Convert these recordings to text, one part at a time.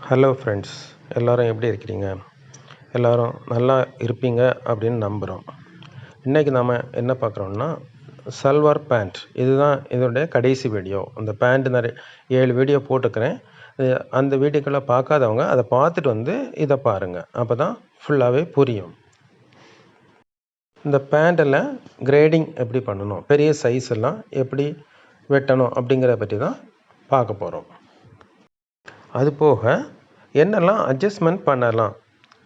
Hello friends, எல்லோரும் எப்படி இருக்கிறீங்க? எல்லோரும் நல்லா இருப்பீங்க அப்படின்னு நம்புகிறோம். இன்றைக்கி நாம் என்ன பார்க்குறோம்னா, சல்வார் பேண்ட். இதுதான் இதோடைய கடைசி வீடியோ. அந்த பேண்ட் நிறைய 7 வீடியோ போட்டுக்கிறேன். அந்த வீடியோக்களை பார்க்காதவங்க அதை பார்த்துட்டு வந்து இதை பாருங்கள். அப்போ தான் ஃபுல்லாகவே புரியும். இந்த பேண்ட்டில் கிரேடிங் எப்படி பண்ணணும், பெரிய சைஸ் எல்லாம் எப்படி வெட்டணும் அப்படிங்கிறத பற்றி தான் பார்க்க போகிறோம். அது போக என்னெல்லாம் அட்ஜஸ்ட்மெண்ட் பண்ணலாம்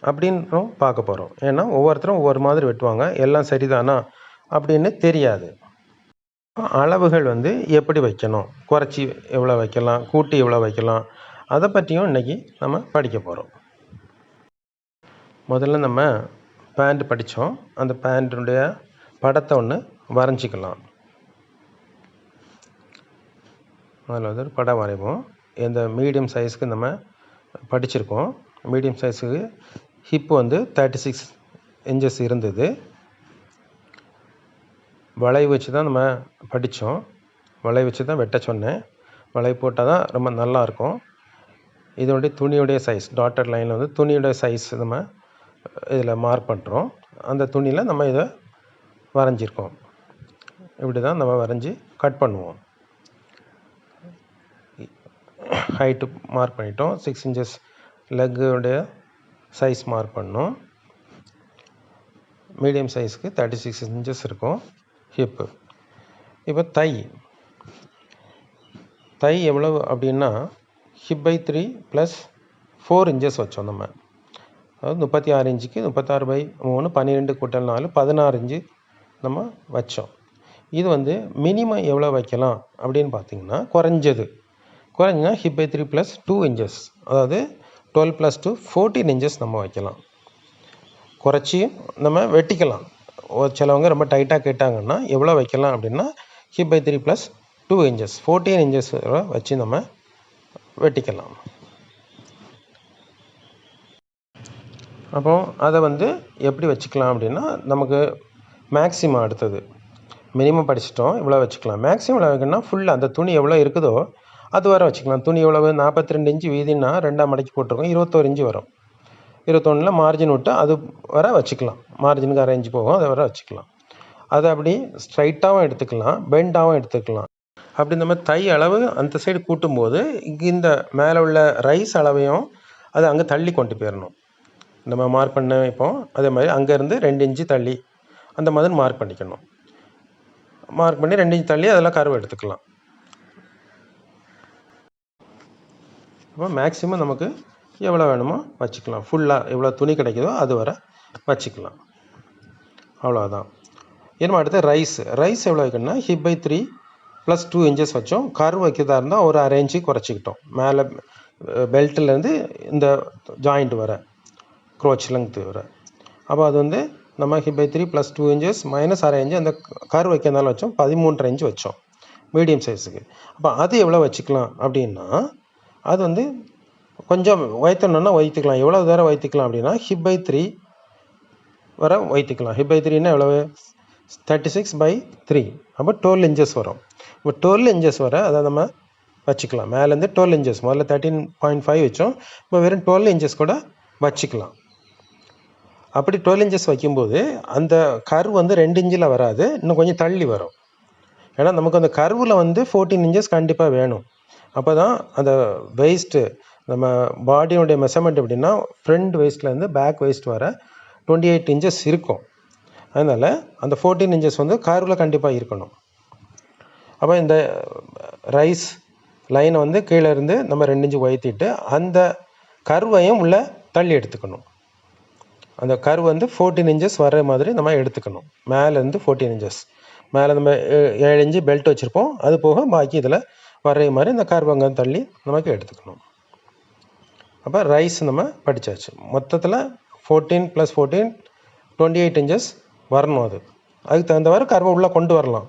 அப்படின்னும் பார்க்க போகிறோம். ஏன்னா ஒவ்வொருத்தரும் ஒவ்வொரு மாதிரி வெட்டுவாங்க. எல்லாம் சரிதானா அப்படின்னு தெரியாது. அளவுகள் எப்படி வைக்கணும், குறைச்சி எவ்வளோ வைக்கலாம், கூட்டி எவ்வளோ வைக்கலாம், அதை பற்றியும் இன்றைக்கி நம்ம படிக்க போகிறோம். முதல்ல நம்ம பேண்ட் படித்தோம். அந்த பேண்ட்டுடைய படத்தை ஒன்று வரைஞ்சிக்கலாம். அதில் ஒரு படம் வரைவோம். இந்த மீடியம் சைஸ்க்கு நம்ம படிச்சிருக்கோம். மீடியம் சைஸுக்கு ஹிப்பு 36 இன்ச்சஸ் இருந்தது. வளைவு வச்சு தான் நம்ம படித்தோம். வளைவு வச்சு தான் வெட்ட சொன்னேன். வளைவு போட்டால் தான் ரொம்ப நல்லாயிருக்கும். இதனுடைய துணியுடைய சைஸ், டாட்டட் லைனில் துணியுடைய சைஸ் நம்ம இதில் மார்க் பண்ணுறோம். அந்த துணியில் நம்ம இதை வரைஞ்சிருக்கோம். இப்படி தான் நம்ம வரைஞ்சி கட் பண்ணுவோம். ஹைட்டு மார்க் பண்ணிட்டோம். 6 இன்ச்சஸ் லெக்குடைய சைஸ் மார்க் பண்ணோம். மீடியம் சைஸ்க்கு 36 இன்ச்சஸ் இருக்கும் ஹிப்பு. இப்போ தை எவ்வளவு அப்படின்னா hip/3 + 4 இன்ச்சஸ் வச்சோம் நம்ம. அதாவது 36 இன்ச்சுக்கு 36/3 12 × 4 16 இன்ச்சு நம்ம வச்சோம். இது மினிமம் எவ்வளோ வைக்கலாம் அப்படின்னு பார்த்திங்கன்னா, குறைஞ்சா hip/3 + 2 இன்ச்சஸ், அதாவது 12 + 2 14 இன்ச்சஸ் நம்ம வைக்கலாம். குறைச்சி நம்ம வெட்டிக்கலாம். சிலவங்க ரொம்ப டைட்டாக கேட்டாங்கன்னா எவ்வளோ வைக்கலாம் அப்படின்னா hip/3 + 2 இன்ச்சஸ் 14 இன்ச்சஸ் வச்சு நம்ம வெட்டிக்கலாம். அப்போ அதை எப்படி வச்சுக்கலாம் அப்படின்னா, நமக்கு மேக்ஸிமம் அடுத்தது மினிமம் படிச்சிட்டோம், இவ்வளோ வச்சுக்கலாம். மேக்ஸிமம் எவ்வளோ வைக்கணும்னா ஃபுல்லாக அந்த துணி எவ்வளோ இருக்குதோ அது வரை வச்சுக்கலாம். துணி எவ்வளவு 42 இன்ச்சு வீதின்னா 2ஆக மடக்கி போட்டிருக்கோம், 21 இன்ச்சு வரும். 21ல் மார்ஜின் விட்டு அது வரை வச்சுக்கலாம். மார்ஜினுக்கு அரை இன்ச்சு போகும், அதை வரை வச்சுக்கலாம். அதை அப்படி ஸ்ட்ரைட்டாகவும் எடுத்துக்கலாம், பெண்டாகவும் எடுத்துக்கலாம். அப்படி நம்ம தை அளவு அந்த சைடு கூட்டும்போது இந்த மேலே உள்ள ரைஸ் அளவையும் அதை அங்கே தள்ளி கொண்டு போயிடணும். நம்ம மார்க் பண்ண இப்போ அதே மாதிரி அங்கேருந்து 2 இன்ச்சு தள்ளி அந்த மாதிரி மார்க் பண்ணிக்கணும். மார்க் பண்ணி 2 இன்ச்சு தள்ளி அதெல்லாம் கருவு எடுத்துக்கலாம். அப்போ மேக்ஸிமம் நமக்கு எவ்வளோ வேணுமோ வச்சுக்கலாம். ஃபுல்லாக எவ்வளோ துணி கிடைக்குதோ அது வரை வச்சுக்கலாம். அவ்வளோதான். ஏன்னா அடுத்து ரைஸ் எவ்வளோ வைக்கணும்னா hip/3 + 2 இன்ச்சஸ் வச்சோம். கர்வ் வைக்கிறதா இருந்தால் ஒரு அரை இன்ச்சு குறைச்சிக்கிட்டோம். மேலே பெல்ட்லேருந்து இந்த ஜாயிண்ட் வர க்ரோச் லெங்க்த்து வர. அப்போ அது நம்ம hip/3 + 2 இன்ச்சஸ் - அரை இன்ச்சு அந்த கர்வ் வைக்கிறதுனால வச்சோம். 13.5 இன்ச்சு வச்சோம் மீடியம் சைஸுக்கு. அப்போ அது எவ்வளோ வச்சுக்கலாம் அப்படின்னா, அது கொஞ்சம் வைத்தணுன்னா வைத்துக்கலாம். எவ்வளோ தூரம் வைத்துக்கலாம் அப்படின்னா hip/3 வரை வைத்துக்கலாம். hip/3ன்னா எவ்வளவு 36/3, அப்போ 12 இன்ச்சஸ் வரும். இப்போ 12 இன்ச்சஸ் வரை அதை நம்ம வச்சுக்கலாம். மேலேருந்து 12 இன்ச்சஸ், முதல்ல 13.5 வச்சோம், இப்போ வெறும் 12 இன்ச்சஸ் கூட வச்சுக்கலாம். அப்படி 12 இன்ச்சஸ் வைக்கும்போது அந்த கர்வ் 2 இன்ச்சில் வராது, இன்னும் கொஞ்சம் தள்ளி வரும். ஏன்னா நமக்கு அந்த கர்வில் 14 இன்ச்சஸ் கண்டிப்பாக வேணும். அப்போ தான் அந்த வெயிஸ்ட்டு நம்ம பாடியோடைய மெஷர்மெண்ட் எப்படின்னா, ஃப்ரண்ட் வெயிஸ்ட்லேருந்து பேக் வெயிஸ்ட் வர 28 இன்ச்சஸ் இருக்கும். அதனால் அந்த 14 இன்ச்சஸ் கர்வில் கண்டிப்பாக இருக்கணும். அப்போ இந்த ரைஸ் லைனை கீழே இருந்து நம்ம 2 இன்ச்சு உயர்த்திட்டு அந்த கர்வையும் உள்ளே தள்ளி எடுத்துக்கணும். அந்த கர்வ் 14 இன்ச்சஸ் வர மாதிரி நம்ம எடுத்துக்கணும். மேலேருந்து 14 இன்ச்சஸ், மேலே நம்ம 7 இன்ச்சு பெல்ட் வச்சுருப்போம், அது போக பாக்கி இதில் வர்ற மாதிரி இந்த கர்வ் அங்கே தள்ளி நமக்கு எடுத்துக்கணும். அப்போ ரைஸ் நம்ம படித்தாச்சு. மொத்தத்தில் 14 + 14 28 இன்ச்சஸ் வரணும். அதுக்கு தகுந்தவாறு கர்வை உள்ளே கொண்டு வரலாம்.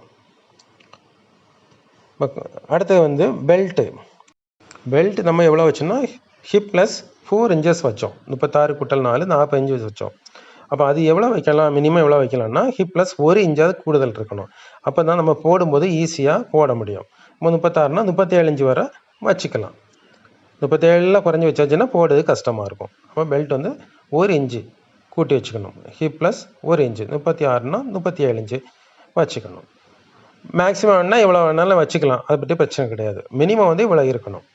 அடுத்தது பெல்ட்டு நம்ம எவ்வளோ வச்சோம்னா ஹிப் +4 இன்ச்சஸ் வச்சோம். 36 × 4 40 இன்ச்சு வச்சோம். அப்போ அது எவ்வளோ வைக்கலாம், மினிமம் எவ்வளோ வைக்கலாம்னா ஹிப் +1 இன்ச்சாவது கூடுதல் இருக்கணும். அப்போ தான் நம்ம போடும்போது ஈஸியாக போட முடியும். 36னா 37 இன்ச்சு வரை வச்சுக்கலாம். 37 குறைஞ்சி வச்சாச்சுன்னா போடுறது கஷ்டமாக இருக்கும். அப்போ பெல்ட் வந்து 1 இன்ச்சு கூட்டி வச்சுக்கணும். ஹிப் ப்ளஸ் 1 இன்ச்சு 36னா 37 இன்ச்சு வச்சுக்கணும். மேக்ஸிமம் வேணால் எவ்வளோ வேணாலும் வச்சுக்கலாம், அதை பற்றி பிரச்சனை கிடையாது. மினிமம் வந்து இவ்வளோ இருக்கணும்.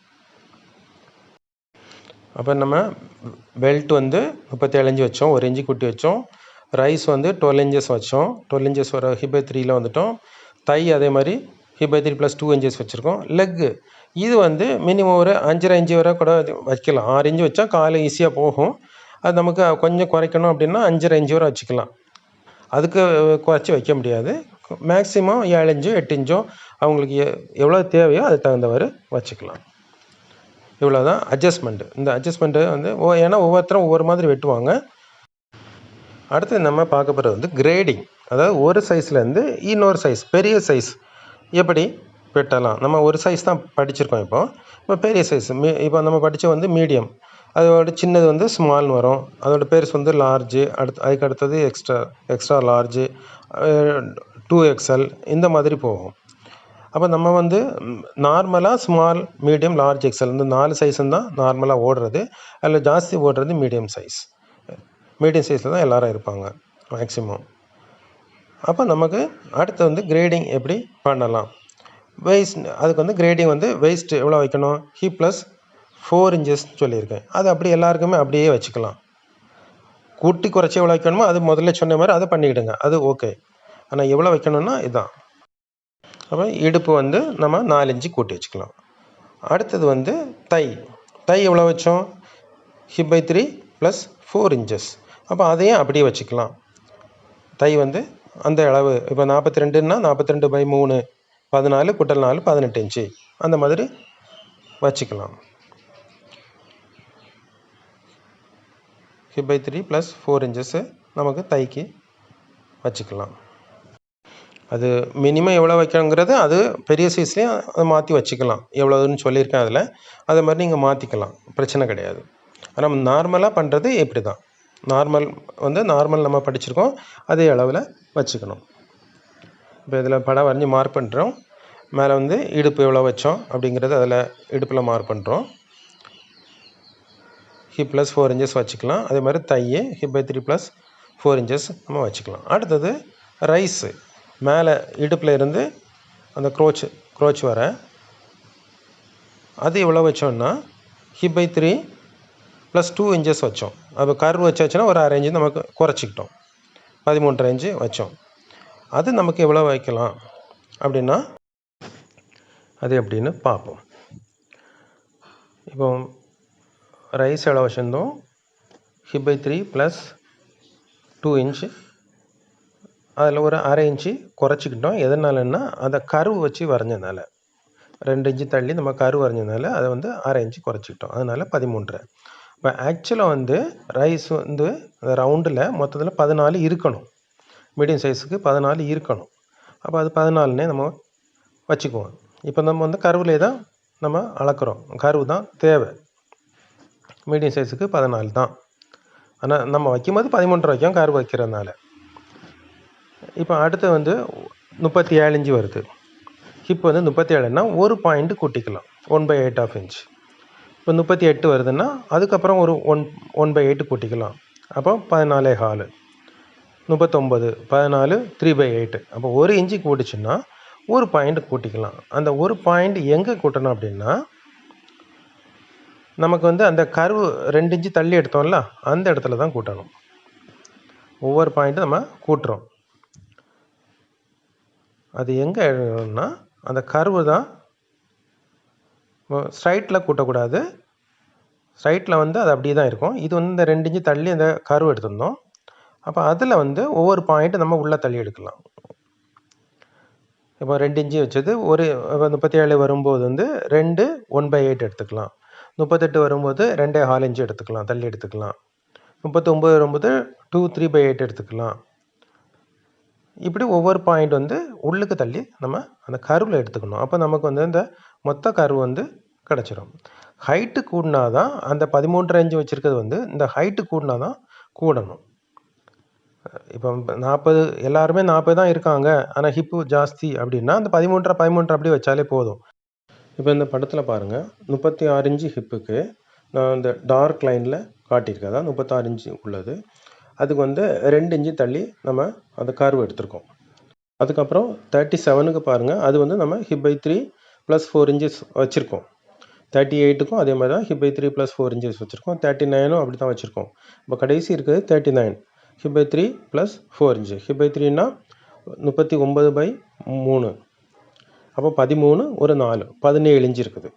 அப்போ நம்ம பெல்ட் வந்து 37 இன்ச்சு வச்சோம், 1 இன்ச்சு கூட்டி வச்சோம். ரைஸ் வந்து 12 இன்ச்சஸ் வச்சோம், 12 இன்ச்சஸ் வர ஹிப் பை 3ல் வந்துட்டோம். தை அதே மாதிரி ஹிப் பை 3 + 2 இன்ச்சஸ் வச்சுருக்கோம். லெக்கு இது வந்து மினிமம் ஒரு 5.5 இன்ச்சு வரை கூட வைக்கலாம். 6 இன்ச்சு வச்சா காலை ஈஸியாக போகும். அது நமக்கு கொஞ்சம் குறைக்கணும் அப்படின்னா 5.5 இன்ச்சு வரை வச்சுக்கலாம். அதுக்கு குறைச்சி வைக்க முடியாது. மேக்ஸிமம் 7 இன்ச்சோ 8 இன்ச்சோ அவங்களுக்கு எவ்வளோ தேவையோ அதுக்கு தகுந்தவாறு வச்சுக்கலாம். இவ்வளோ தான் அட்ஜஸ்ட்மெண்ட்டு. இந்த அட்ஜஸ்ட்மெண்ட்டு வந்து ஏன்னா ஒவ்வொருத்தரும் ஒவ்வொரு மாதிரி வெட்டுவாங்க. அடுத்து நம்ம பார்க்க போகிறது வந்து கிரேடிங். அதாவது ஒரு சைஸ்லேருந்து இன்னொரு சைஸ், பெரிய சைஸ் எப்படி வெட்டலாம். நம்ம ஒரு சைஸ் தான் படிச்சிருக்கோம். இப்போ பெரிய சைஸ் இப்போ நம்ம படித்த வந்து மீடியம், அதோட சின்னது வந்து ஸ்மால்னு வரும், அதோட பெருசு வந்து லார்ஜு, அதுக்கு அடுத்தது எக்ஸ்ட்ரா லார்ஜு, 2XL இந்த மாதிரி போகும். அப்போ நம்ம வந்து நார்மலாக ஸ்மால், மீடியம், லார்ஜ், எக்ஸல் இந்த 4 சைஸும் தான் நார்மலாக ஓடுறது. அதில் ஜாஸ்தி ஓடுறது மீடியம் சைஸ். மீடியம் சைஸில் தான் எல்லோரும் இருப்பாங்க மேக்ஸிமம். அப்போ நமக்கு அடுத்து வந்து கிரேடிங் எப்படி பண்ணலாம். அதுக்கு வந்து கிரேடிங் வந்து வெயிஸ்ட் எவ்வளோ வைக்கணும், ஹிப் ப்ளஸ் 4 இன்ச்சஸ் சொல்லியிருக்கேன். அது அப்படி எல்லாருக்குமே அப்படியே வச்சுக்கலாம். கூட்டி குறைச்சி எவ்வளோ வைக்கணுமோ அது முதல்ல சொன்ன மாதிரி அதை பண்ணிக்கிடுங்க, அது ஓகே. ஆனால் எவ்வளோ வைக்கணும்னா இதுதான். அப்போ இடுப்பு வந்து நம்ம 4 இன்ச்சு கூட்டி வச்சுக்கலாம். அடுத்தது வந்து தை எவ்வளோ வச்சோம், ஹிப் பை 3 + 4 இன்ச்சஸ். அப்போ அதையும் அப்படியே வச்சுக்கலாம். தை வந்து அந்த அளவு இப்போ 42ன்னா 42/3 14 + 4 18 இன்ச்சு அந்த மாதிரி வச்சுக்கலாம். ஹிப் பை 3 + 4 இன்ச்சஸ்ஸு நமக்கு தைக்கு வச்சுக்கலாம். அது மினிமம் எவ்வளோ வைக்கணுங்கிறது அது பெரிய சைஸ்லேயும் அதை மாற்றி வச்சுக்கலாம். எவ்வளோதுன்னு சொல்லியிருக்கேன் அதில், அதை மாதிரி நீங்கள் மாற்றிக்கலாம், பிரச்சனை கிடையாது. ஆனால் நம்ம நார்மலாக பண்ணுறது இப்படி தான். நார்மல் நம்ம படிச்சிருக்கோம், அதே அளவில் வச்சுக்கணும். இப்போ இதில் படம் வரைஞ்சி மார்க் பண்ணுறோம். மேலே வந்து இடுப்பு எவ்வளோ வச்சோம் அப்படிங்கிறது அதில் இடுப்பில் மார்க் பண்ணுறோம். ஹிப் ப்ளஸ் 4 இன்ச்சஸ் வச்சுக்கலாம். அதே மாதிரி தையை ஹிப் பை 3 + 4 இன்ச்சஸ் நம்ம வச்சுக்கலாம். அடுத்தது ரைஸு, மேலே இடுப்பில் இருந்து அந்த க்ரோச் வர அது எவ்வளோ வச்சோம்னா ஹிப் பை 3 + 2 இன்ச்சஸ் வச்சோம். அப்போ கர்வ் வச்சாச்சுன்னா ஒரு 1/2 இன்ச்சு நமக்கு குறைச்சிக்கிட்டோம், 13.5 இன்ச்சு வச்சோம். அது நமக்கு எவ்வளோ வைக்கலாம் அப்படின்னா அது எப்படின்னு பார்ப்போம். இப்போ ரைஸ் எவ்வளோ வச்சுருந்தோம், ஹிப் பை 3 + 2 இன்ச்சு, அதில் ஒரு 1/2 இன்ச்சு குறைச்சிக்கிட்டோம். எதனாலன்னா அந்த கர்வ் வச்சு வரைஞ்சதுனால, 2 இன்ச்சு தள்ளி நம்ம கர்வ் வரைஞ்சதுனால அதை வந்து 1/2 இன்ச்சு குறைச்சிக்கிட்டோம். அதனால் 13.5. இப்போ ஆக்சுவலாக வந்து ரைஸ் வந்து ரவுண்டில் மொத்தத்தில் 14 இருக்கணும். மீடியம் சைஸுக்கு 14 இருக்கணும். அப்போ அது 14னே நம்ம வச்சுக்குவோம். இப்போ நம்ம வந்து கர்வ்லே தான் நம்ம அளக்குறோம், கர்வ் தான் தேவை. மீடியம் சைஸுக்கு 14 தான், ஆனால் நம்ம வைக்கும்போது 13 வைக்கும் கர்வ் வைக்கிறதுனால. இப்போ அடுத்து வந்து 37 இன்ச்சு வருது. ஹிப் வந்து 37ன்னா ஒரு பாயிண்ட் கூட்டிக்கலாம், 1/8 இன்ச். இப்போ 38 வருதுன்னா அதுக்கப்புறம் ஒரு 1/8 கூட்டிக்கலாம். அப்போ 14.25. 39 14 3/8. அப்போ 1 இன்ச்சு கூட்டிச்சுன்னா ஒரு பாயிண்ட் கூட்டிக்கலாம். அந்த ஒரு பாயிண்ட் எங்கே கூட்டணும் அப்படின்னா நமக்கு வந்து அந்த கர்வ் 2 இன்ச்சு தள்ளி எடுத்தோம்ல அந்த இடத்துல தான் கூட்டணும். ஒவ்வொரு பாயிண்ட்டும் நம்ம கூட்டுறோம். அது எங்கே எழுதணும்னா அந்த கர்வு தான். ஸ்ட்ரைட்டில் கூட்டக்கூடாது, ஸ்ட்ரைட்டில் வந்து அது அப்படியே தான் இருக்கும். இது வந்து இந்த 2 இன்ச்சு தள்ளி அந்த கர்வ் எடுத்திருந்தோம். அப்போ அதில் வந்து ஒவ்வொரு பாயிண்ட் நம்ம உள்ளே தள்ளி எடுக்கலாம். இப்போ 2 இன்ச்சு வச்சது ஒரு 37 வரும்போது வந்து 2 1/8 எடுத்துக்கலாம். 38 வரும்போது 2.25 இன்ச்சு எடுத்துக்கலாம், தள்ளி எடுத்துக்கலாம். 39 வரும்போது 2 3/8 எடுத்துக்கலாம். இப்படி ஒவ்வொரு பாயிண்ட் வந்து உள்ளுக்கு தள்ளி நம்ம அந்த கர்வில் எடுத்துக்கணும். அப்போ நமக்கு வந்து இந்த மொத்த கர்வ் வந்து கிடச்சிரும். ஹைட்டு கூடினா தான் அந்த 13.5 இன்ச்சு வச்சுருக்கிறது வந்து இந்த ஹைட்டு கூடினா தான் கூடணும். இப்போ 40 எல்லாருமே 40 தான் இருக்காங்க, ஆனால் ஹிப்பு ஜாஸ்தி அப்படின்னா அந்த 13 அப்படியே வச்சாலே போதும். இப்போ இந்த படத்தில் பாருங்கள் 36 இன்ச்சு ஹிப்புக்கு நான் இந்த டார்க் லைனில் காட்டியிருக்கேன். அதான் 36 இன்ச்சு உள்ளது. அதுக்கு வந்து 2 இன்ச்சு தள்ளி நம்ம அந்த கர்வ் எடுத்திருக்கோம். அதுக்கப்புறம் 37க்கு பாருங்கள், அது வந்து நம்ம ஹிப் பை 3 + 4 இன்ச்சஸ் வச்சுருக்கோம். 38க்கும் அதே மாதிரி தான் ஹிப் பை 3 + 4 இன்ச்சஸ் வச்சுருக்கோம். 39ம் அப்படி தான் வச்சுருக்கோம். இப்போ கடைசி இருக்கிறது 39 hip by 3 + 4 inch. Hip by 3னா 39/3, அப்போ 13 ஒரு 4 17 இன்ச்சு இருக்குது.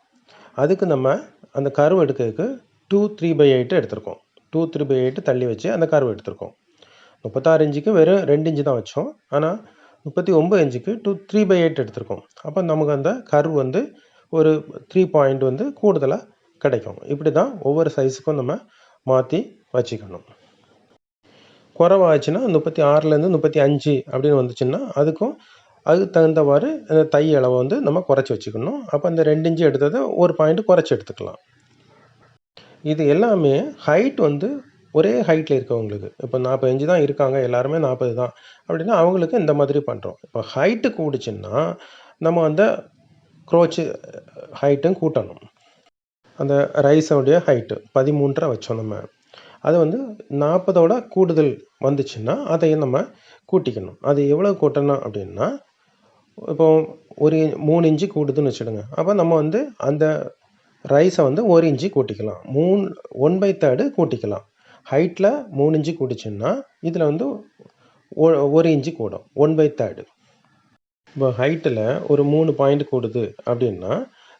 அதுக்கு நம்ம அந்த கர்வ் எடுக்கிறதுக்கு 2 3/8 எடுத்திருக்கோம். 2 3/8 தள்ளி வச்சு அந்த கர்வ் எடுத்திருக்கோம். 36 இன்ச்சுக்கு வெறும் 2 இன்ச்சு தான் வச்சோம். ஆனால் 39 இன்ச்சுக்கு 2 3/8 எடுத்திருக்கோம். அப்போ நமக்கு அந்த கர்வ் வந்து ஒரு 3 பாயிண்ட் வந்து கூடுதலாக கிடைக்கும். இப்படி தான் ஒவ்வொரு சைஸுக்கும் நம்ம மாற்றி வச்சுக்கணும். குறைவாச்சுன்னா 36லேருந்து 35 அப்படின்னு வந்துச்சுன்னா அதுக்கு தகுந்தவாறு தை அளவை வந்து நம்ம குறைச்சி வச்சுக்கணும். அப்போ அந்த 2 இன்ச்சு எடுத்ததை ஒரு பாயிண்ட் குறைச்சி எடுத்துக்கலாம். இது எல்லாமே ஹைட் வந்து ஒரே ஹைட்டில் இருக்கவங்களுக்கு, இப்போ 40 இன்ச்சு தான் இருக்காங்க, எல்லாருமே 40 தான் அப்படின்னா அவங்களுக்கு இந்த மாதிரி பண்ணுறோம். இப்போ ஹைட்டு கூடுச்சுன்னா நம்ம அந்த க்ரோச்சு ஹைட்டும் கூட்டணும். அந்த ரைஸோடைய ஹைட்டு 13.5 வச்சோம் நம்ம. அது வந்து 40ஓட கூடுதல் வந்துச்சுன்னா அதையும் நம்ம கூட்டிக்கணும். அது எவ்வளோ கூட்டணும் அப்படின்னா, இப்போ ஒரு 3 இன்ச்சு கூடுதுன்னு வச்சுடுங்க. அப்போ நம்ம வந்து அந்த ரைஸை வந்து 1 இன்ச்சு கூட்டிக்கலாம். 1/3 கூட்டிக்கலாம். ஹைட்டில் 3 இன்ச்சு கூட்டிச்சுன்னா இதில் வந்து 1 இன்ச்சு கூடும், 1/3. இப்போ ஹைட்டில் ஒரு 3 பாயிண்ட் கூடுது அப்படின்னா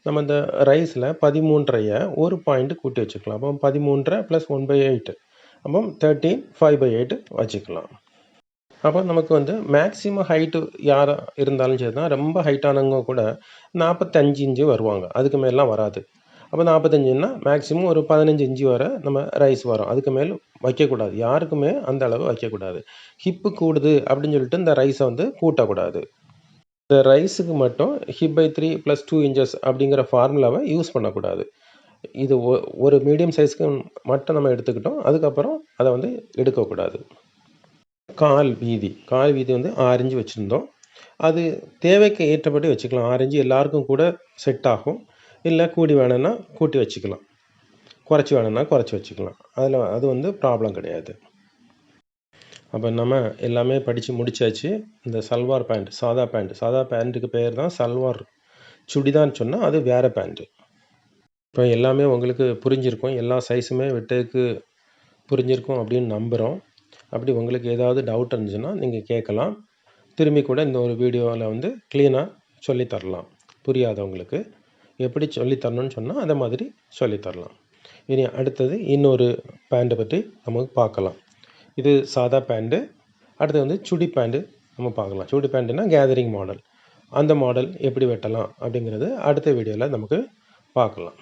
நம்ம இந்த ரைஸில் 13.5 ஒரு பாயிண்ட் கூட்டி வச்சுக்கலாம். அப்போ 13 + 1/8, அப்போ 13 5/8 வச்சுக்கலாம். அப்போ நமக்கு வந்து மேக்ஸிமம் ஹைட்டு யாராக இருந்தாலும் சரி தான், ரொம்ப ஹைட்டானவங்க கூட 45 இன்ச்சு வருவாங்க, அதுக்கு மேலாம் வராது. அப்போ 45ன்னா மேக்ஸிமம் ஒரு 15 இன்ச்சு வரை நம்ம ரைஸ் வரும். அதுக்கு மேல் வைக்கக்கூடாது, யாருக்குமே அந்த அளவு வைக்கக்கூடாது. ஹிப்பு கூடுது அப்படின்னு சொல்லிட்டு இந்த ரைஸை வந்து கூட்டக்கூடாது. இந்த ரைஸுக்கு மட்டும் ஹிப் பை 3 + 2 இன்ச்சஸ் அப்படிங்கிற ஃபார்முலாவை யூஸ் பண்ணக்கூடாது. இது ஒரு மீடியம் சைஸ்க்கு மட்டும் நம்ம எடுத்துக்கிட்டோம். அதுக்கப்புறம் அதை வந்து எடுக்கக்கூடாது. கால் வீதி வந்து 6 இன்ச்சு வச்சுருந்தோம். அது தேவைக்கு ஏற்றபடி வச்சுக்கலாம். 6 இன்ச்சு எல்லாருக்கும் கூட செட் ஆகும். இல்லை கூடி வேணும்னா கூட்டி வச்சுக்கலாம், குறைச்சி வேணும்னா குறைச்சி வச்சுக்கலாம். அது வந்து ப்ராப்ளம் கிடையாது. அப்போ நம்ம எல்லாமே படித்து முடித்தாச்சு. இந்த சல்வார் பேண்ட், சாதா பேண்ட்டுக்கு பேர் தான் சல்வார். சுடிதான்னு சொன்னால் அது வேறு பேண்ட்டு. இப்போ எல்லாமே உங்களுக்கு புரிஞ்சிருக்கும், எல்லா சைஸுமே வெட்டதுக்கு புரிஞ்சிருக்கும் அப்படின்னு நம்புகிறோம். அப்படி உங்களுக்கு ஏதாவது டவுட் இருந்துச்சுன்னா நீங்கள் கேட்கலாம். திரும்பி கூட இந்த ஒரு வீடியோவில் வந்து க்ளீனாக சொல்லித்தரலாம். புரியாதவங்களுக்கு எப்படி சொல்லித்தரணும்னு சொன்னால் அதை மாதிரி சொல்லித்தரலாம். இனி அடுத்தது இன்னொரு பேண்ட்டை பற்றி நமக்கு பார்க்கலாம். இது சாதா பேண்ட்டு. அடுத்து வந்து சுடி பேண்ட்டு நம்ம பார்க்கலாம். சுடி பேண்ட்டுனா கேதரிங் மாடல். அந்த மாடல் எப்படி வெட்டலாம் அப்படிங்கிறது அடுத்த வீடியோவில் நமக்கு பார்க்கலாம்.